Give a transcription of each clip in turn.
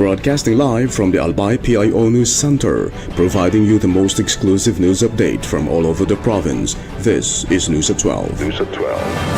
Broadcasting live from the Albay PIO News Center, providing you the most exclusive news update from all over the province. This is News at 12. News at 12.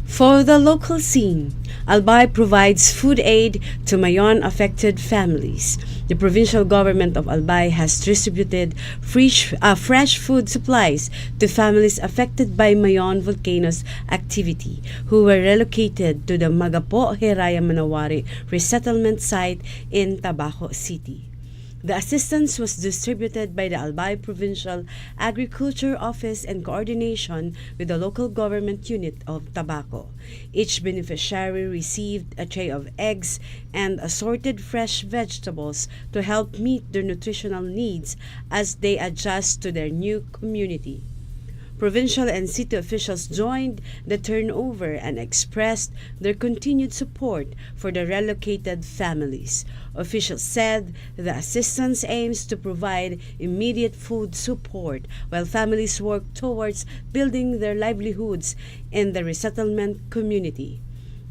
For the local scene, Albay provides food aid to Mayon-affected families. The provincial government of Albay has distributed fresh food supplies to families affected by Mayon volcano's activity who were relocated to the Magapo Hiraya Manawari resettlement site in Tabaco City. The assistance was distributed by the Albay Provincial Agriculture Office in coordination with the local government unit of Tabaco. Each beneficiary received a tray of eggs and assorted fresh vegetables to help meet their nutritional needs as they adjust to their new community. Provincial and city officials joined the turnover and expressed their continued support for the relocated families. Officials said the assistance aims to provide immediate food support while families work towards building their livelihoods in the resettlement community.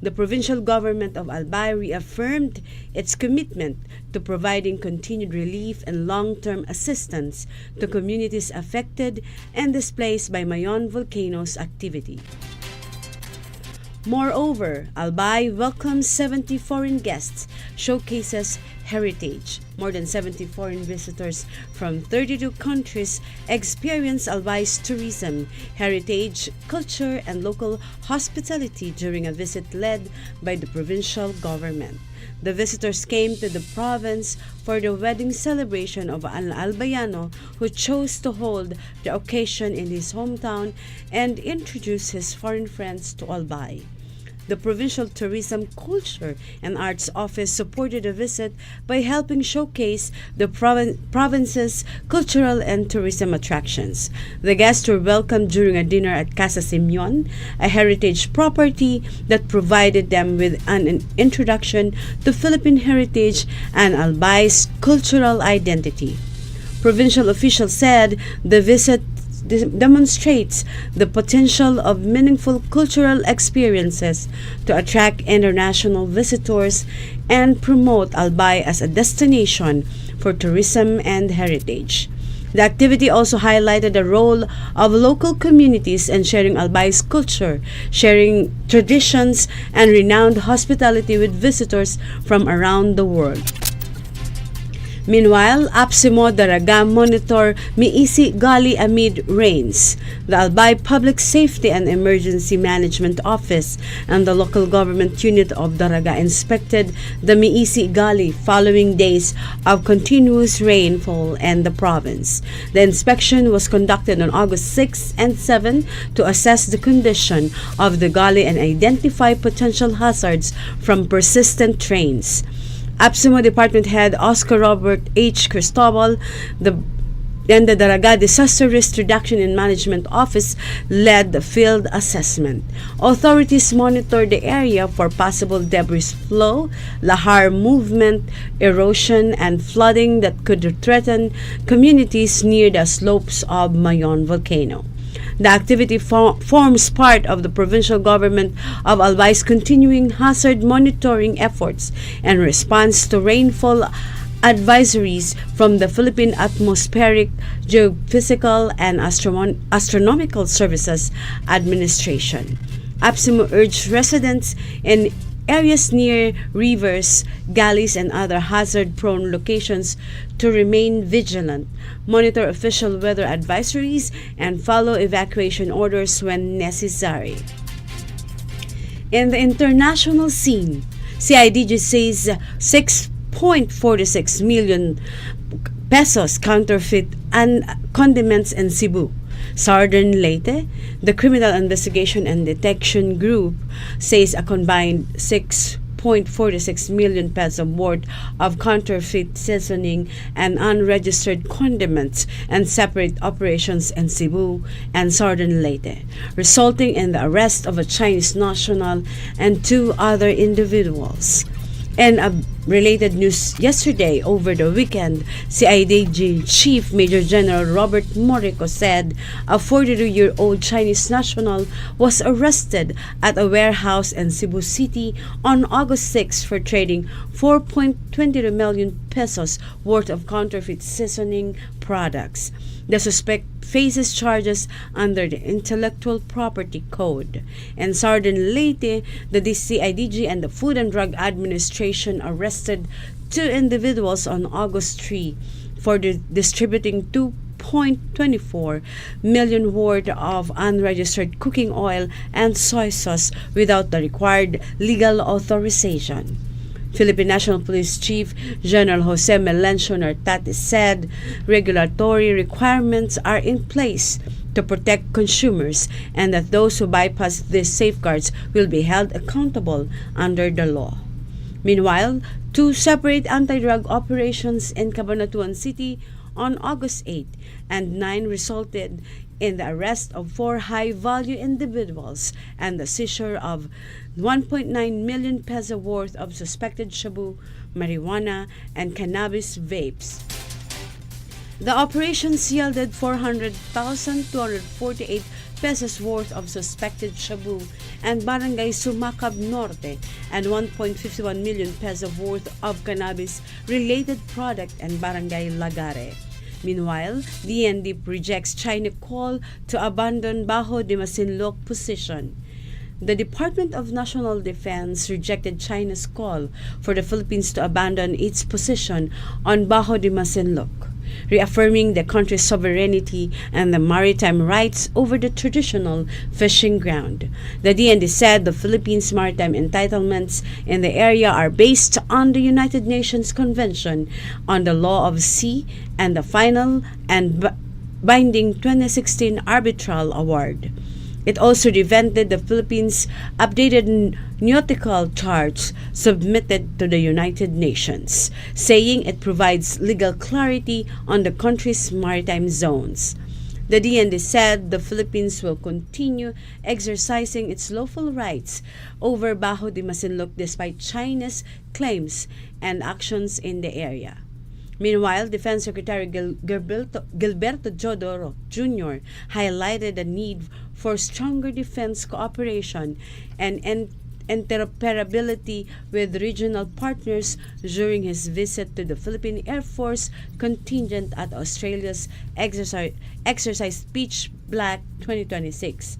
The provincial government of Albay reaffirmed its commitment to providing continued relief and long-term assistance to communities affected and displaced by Mayon volcano's activity. Moreover, Albay welcomes 70 foreign guests, showcases heritage. More than 70 foreign visitors from 32 countries experience Albay's tourism, heritage, culture, and local hospitality during a visit led by the provincial government. The visitors came to the province for the wedding celebration of an Albayano who chose to hold the occasion in his hometown and introduce his foreign friends to Albay. The Provincial Tourism, Culture and Arts Office supported the visit by helping showcase the province's cultural and tourism attractions. The guests were welcomed during a dinner at Casa Simeon, a heritage property that provided them with an introduction to Philippine heritage and Albay's cultural identity. Provincial officials said the visit demonstrates the potential of meaningful cultural experiences to attract international visitors and promote Albay as a destination for tourism and heritage. The activity also highlighted the role of local communities in sharing Albay's culture, sharing traditions, and renowned hospitality with visitors from around the world. Meanwhile, APSIMO Daraga monitor miisi gali amid rains. The Albay Public Safety and Emergency Management Office and the local government unit of Daraga inspected the miisi gali following days of continuous rainfall in the province. The inspection was conducted on August 6 and 7 to assess the condition of the gali and identify potential hazards from persistent rains. APSIMO Department Head Oscar Robert H. Cristobal and the Daraga Disaster Risk Reduction and Management Office led the field assessment. Authorities monitored the area for possible debris flow, lahar movement, erosion, and flooding that could threaten communities near the slopes of Mayon volcano. The activity forms part of the provincial government of Albay's continuing hazard monitoring efforts in response to rainfall advisories from the Philippine Atmospheric, Geophysical, and Astronomical Services Administration. APSIMO urged residents in areas near rivers, gullies, and other hazard-prone locations to remain vigilant, monitor official weather advisories, and follow evacuation orders when necessary. In the international scene, CIDG says 6.46 million pesos counterfeit and condiments in Cebu. Southern Leyte, the Criminal Investigation and Detection Group, says a combined 6.46 million peso worth of counterfeit seasoning and unregistered condiments and separate operations in Cebu and Southern Leyte, resulting in the arrest of a Chinese national and two other individuals. In a related news yesterday over the weekend, CIDG Chief Major General Robert Morico said a 42-year-old Chinese national was arrested at a warehouse in Cebu City on August 6 for trading 4.22 million pesos worth of counterfeit seasoning products. The suspect faces charges under the Intellectual Property Code. In Southern Leyte, the CIDG and the Food and Drug Administration arrested 2 individuals on August 3 for distributing 2.24 million worth of unregistered cooking oil and soy sauce without the required legal authorization. Philippine National Police Chief General Jose Melencio Nartates said regulatory requirements are in place to protect consumers and that those who bypass these safeguards will be held accountable under the law. Meanwhile, 2 separate anti-drug operations in Cabanatuan City on August 8 and 9 resulted in the arrest of 4 high-value individuals and the seizure of 1.9 million peso worth of suspected shabu, marijuana, and cannabis vapes. The operations yielded 400,248 pesos worth of suspected shabu and Barangay Sumakab Norte and 1.51 million peso worth of cannabis-related product and Barangay Lagare. Meanwhile, DND rejects China call to abandon Bajo de Masinloc position. The Department of National Defense rejected China's call for the Philippines to abandon its position on Bajo de Masinloc, reaffirming the country's sovereignty and the maritime rights over the traditional fishing ground. The DND said the Philippines' maritime entitlements in the area are based on the United Nations Convention on the Law of Sea and the final and binding 2016 arbitral award. It also defended the Philippines' updated nautical charts submitted to the United Nations, saying it provides legal clarity on the country's maritime zones. The DND said the Philippines will continue exercising its lawful rights over Bajo de Masinloc despite China's claims and actions in the area. Meanwhile, Defense Secretary Gilberto Jodoro Jr. highlighted the need for stronger defense cooperation and interoperability with regional partners during his visit to the Philippine Air Force contingent at Australia's Exercise Beach Black 2026.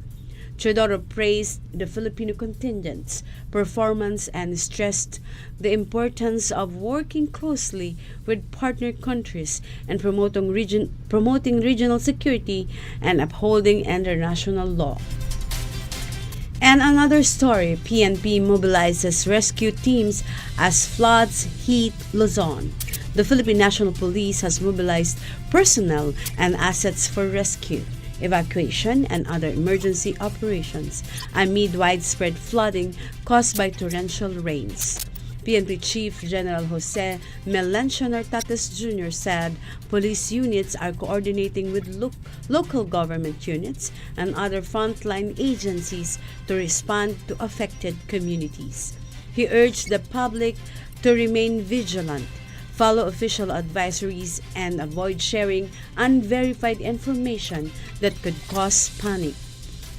Teodoro praised the Filipino contingent's performance and stressed the importance of working closely with partner countries and promoting regional security and upholding international law. And another story, PNP mobilizes rescue teams as floods hit Luzon. The Philippine National Police has mobilized personnel and assets for rescue, evacuation, and other emergency operations amid widespread flooding caused by torrential rains. PNP Chief General Jose Melencio Nartates Jr. said police units are coordinating with local government units and other frontline agencies to respond to affected communities. He urged the public to remain vigilant, follow official advisories, and avoid sharing unverified information that could cause panic.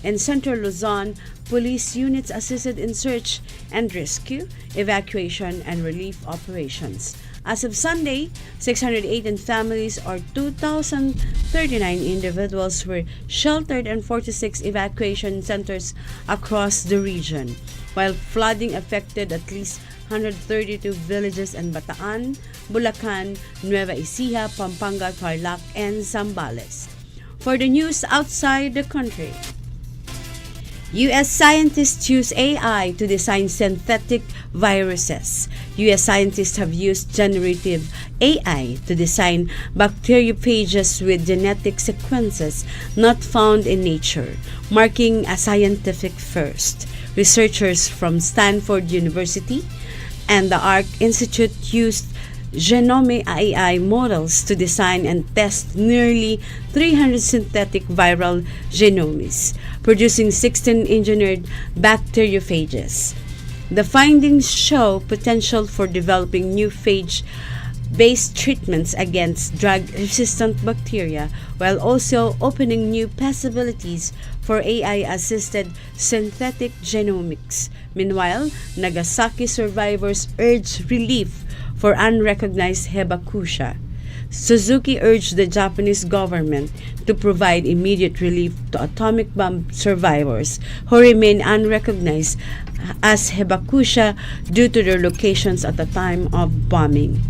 In Central Luzon, police units assisted in search and rescue, evacuation, and relief operations. As of Sunday, 618 families or 2,039 individuals were sheltered in 46 evacuation centers across the region, while flooding affected at least 132 villages in Bataan, Bulacan, Nueva Ecija, Pampanga, Tarlac, and Zambales. For the news outside the country, U.S. scientists use AI to design synthetic viruses. U.S. scientists have used generative AI to design bacteriophages with genetic sequences not found in nature, marking a scientific first. Researchers from Stanford University and the Arc Institute used Genome AI models to design and test nearly 300 synthetic viral genomes, producing 16 engineered bacteriophages. The findings show potential for developing new phage-based treatments against drug-resistant bacteria, while also opening new possibilities for AI-assisted synthetic genomics. Meanwhile, Nagasaki survivors urge relief for unrecognized hibakusha. Suzuki urged the Japanese government to provide immediate relief to atomic bomb survivors who remain unrecognized as hibakusha due to their locations at the time of bombing.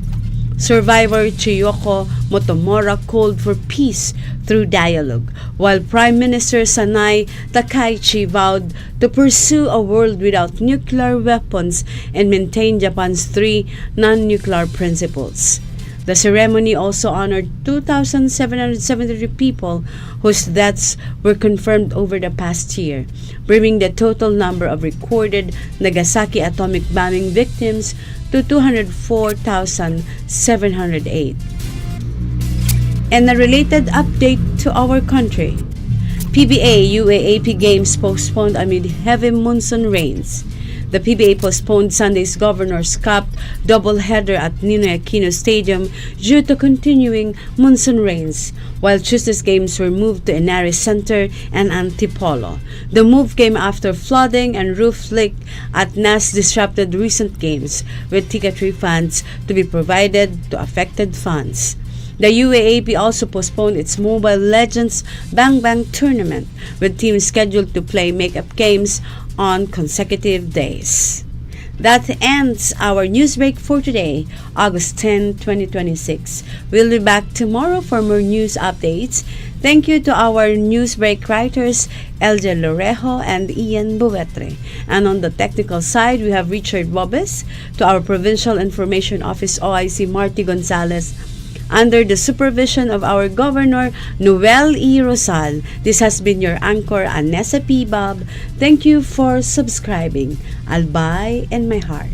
Survivor Chiyoko Motomura called for peace through dialogue, while Prime Minister Sanai Takaichi vowed to pursue a world without nuclear weapons and maintain Japan's 3 non-nuclear principles. The ceremony also honored 2,773 people whose deaths were confirmed over the past year, bringing the total number of recorded Nagasaki atomic bombing victims to 204,708. And a related update to our country. PBA UAAP Games postponed amid heavy monsoon rains. The PBA postponed Sunday's Governor's Cup doubleheader at Ninoy Aquino Stadium due to continuing monsoon rains, while Tuesday's games were moved to Inaris Center and Antipolo. The move came after flooding and roof leak at NAS disrupted recent games, with ticket refunds to be provided to affected fans. The UAAP also postponed its Mobile Legends Bang Bang tournament, with teams scheduled to play make-up games on consecutive days. That ends our news break for today, August 10, 2026. We'll be back tomorrow for more news updates. Thank you to our news break writers, Elja Lorejo and Ian Buetre. And on the technical side, we have Richard Bobes. To our Provincial Information Office OIC Marty Gonzalez, under the supervision of our Governor, Noel E. Rosal. This has been your anchor, Anessa P. Babb. Thank you for subscribing. Albay in my heart.